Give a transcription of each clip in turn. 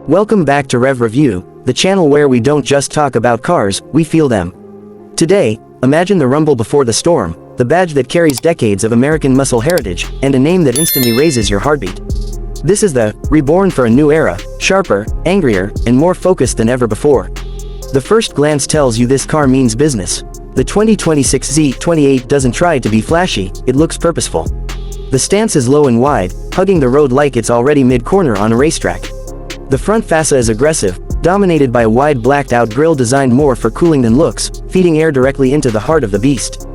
Welcome back to Rev Review, the channel where we don't just talk about cars, we feel them. Today, imagine the rumble before the storm, the badge that carries decades of American muscle heritage, and a name that instantly raises your heartbeat. This is the reborn for a new era, sharper, angrier, and more focused than ever before. The first glance tells you this car means business. The 2026 Z28 doesn't try to be flashy, it looks purposeful. The stance is low and wide, hugging the road like it's already mid-corner on a racetrack. The front fascia is aggressive, dominated by a wide blacked-out grille designed more for cooling than looks, feeding air directly into the heart of the beast.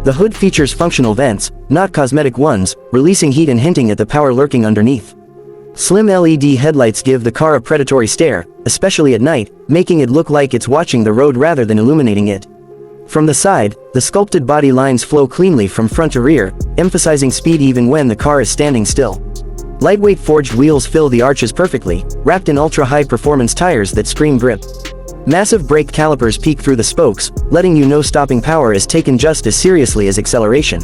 The hood features functional vents, not cosmetic ones, releasing heat and hinting at the power lurking underneath. Slim LED headlights give the car a predatory stare, especially at night, making it look like it's watching the road rather than illuminating it. From the side, the sculpted body lines flow cleanly from front to rear, emphasizing speed even when the car is standing still. Lightweight forged wheels fill the arches perfectly, wrapped in ultra-high performance tires that scream grip. Massive brake calipers peek through the spokes, letting you know stopping power is taken just as seriously as acceleration.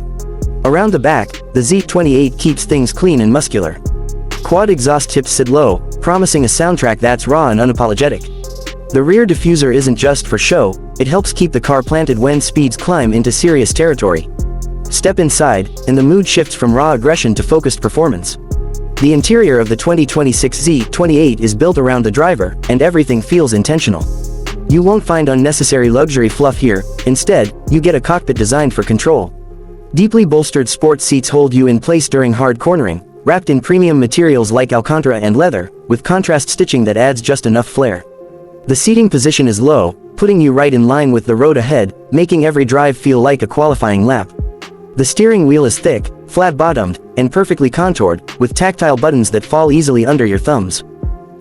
Around the back, the Z28 keeps things clean and muscular. Quad exhaust tips sit low, promising a soundtrack that's raw and unapologetic. The rear diffuser isn't just for show, it helps keep the car planted when speeds climb into serious territory. Step inside, and the mood shifts from raw aggression to focused performance. The interior of the 2026 Z28 is built around the driver, and everything feels intentional. You won't find unnecessary luxury fluff here, instead, you get a cockpit designed for control. Deeply bolstered sports seats hold you in place during hard cornering, wrapped in premium materials like Alcantara and leather, with contrast stitching that adds just enough flair. The seating position is low, putting you right in line with the road ahead, making every drive feel like a qualifying lap. The steering wheel is thick, flat-bottomed, and perfectly contoured, with tactile buttons that fall easily under your thumbs.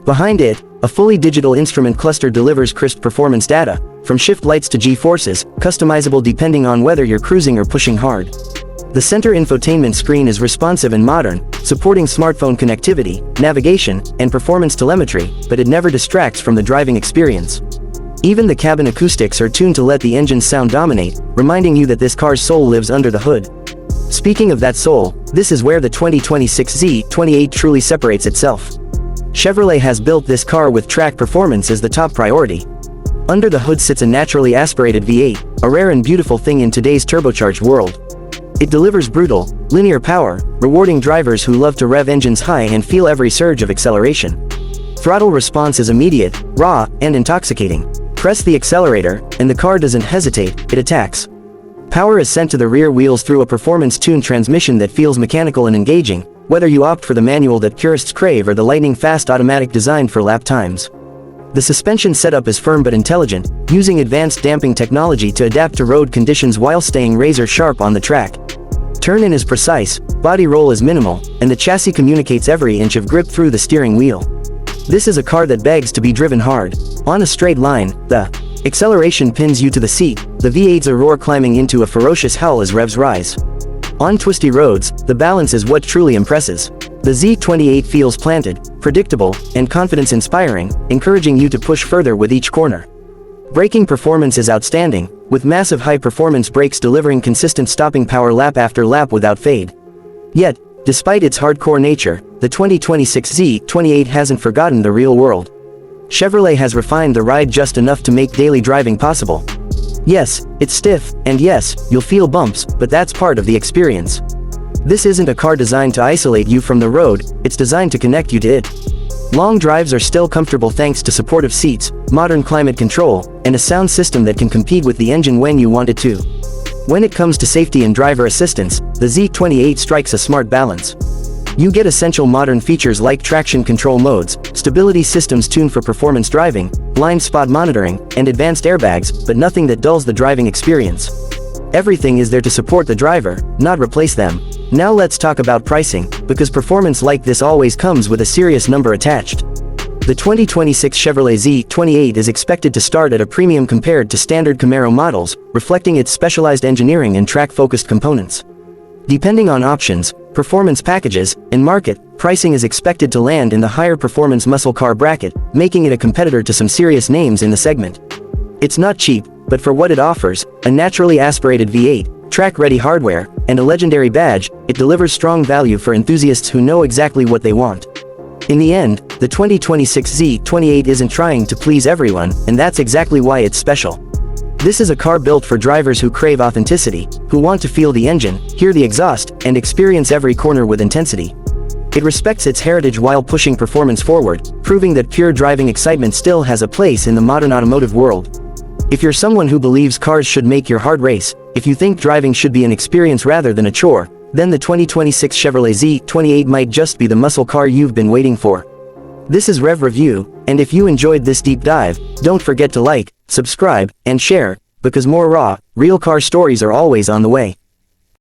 Behind it, a fully digital instrument cluster delivers crisp performance data, from shift lights to G-forces, customizable depending on whether you're cruising or pushing hard. The center infotainment screen is responsive and modern, supporting smartphone connectivity, navigation, and performance telemetry, but it never distracts from the driving experience. Even the cabin acoustics are tuned to let the engine's sound dominate, reminding you that this car's soul lives under the hood. Speaking of that soul, this is where the 2026 Z28 truly separates itself. Chevrolet has built this car with track performance as the top priority. Under the hood sits a naturally aspirated V8, a rare and beautiful thing in today's turbocharged world. It delivers brutal, linear power, rewarding drivers who love to rev engines high and feel every surge of acceleration. Throttle response is immediate, raw, and intoxicating. Press the accelerator, and the car doesn't hesitate, it attacks. Power is sent to the rear wheels through a performance-tuned transmission that feels mechanical and engaging, whether you opt for the manual that purists crave or the lightning-fast automatic designed for lap times. The suspension setup is firm but intelligent, using advanced damping technology to adapt to road conditions while staying razor-sharp on the track. Turn-in is precise, body roll is minimal, and the chassis communicates every inch of grip through the steering wheel. This is a car that begs to be driven hard. On a straight line, the acceleration pins you to the seat, the V8's a roar climbing into a ferocious howl as revs rise. On twisty roads, the balance is what truly impresses. The Z28 feels planted, predictable, and confidence-inspiring, encouraging you to push further with each corner. Braking performance is outstanding, with massive high-performance brakes delivering consistent stopping power lap after lap without fade. Yet, despite its hardcore nature, the 2026 Z28 hasn't forgotten the real world. Chevrolet has refined the ride just enough to make daily driving possible. Yes, it's stiff, and yes, you'll feel bumps, but that's part of the experience. This isn't a car designed to isolate you from the road, it's designed to connect you to it. Long drives are still comfortable thanks to supportive seats, modern climate control, and a sound system that can compete with the engine when you want it to. When it comes to safety and driver assistance, the Z28 strikes a smart balance. You get essential modern features like traction control modes, stability systems tuned for performance driving, blind spot monitoring, and advanced airbags, but nothing that dulls the driving experience. Everything is there to support the driver, not replace them. Now let's talk about pricing, because performance like this always comes with a serious number attached. The 2026 Chevrolet Z28 is expected to start at a premium compared to standard Camaro models, reflecting its specialized engineering and track-focused components. Depending on options, performance packages, and market, pricing is expected to land in the higher performance muscle car bracket, making it a competitor to some serious names in the segment. It's not cheap, but for what it offers, a naturally aspirated V8, track-ready hardware, and a legendary badge, it delivers strong value for enthusiasts who know exactly what they want. In the end, the 2026 Z28 isn't trying to please everyone, and that's exactly why it's special. This is a car built for drivers who crave authenticity, who want to feel the engine, hear the exhaust, and experience every corner with intensity. It respects its heritage while pushing performance forward, proving that pure driving excitement still has a place in the modern automotive world. If you're someone who believes cars should make your heart race, if you think driving should be an experience rather than a chore, then the 2026 Chevrolet Z28 might just be the muscle car you've been waiting for. This is Rev Review, and if you enjoyed this deep dive, don't forget to like, subscribe, and share, because more raw, real car stories are always on the way.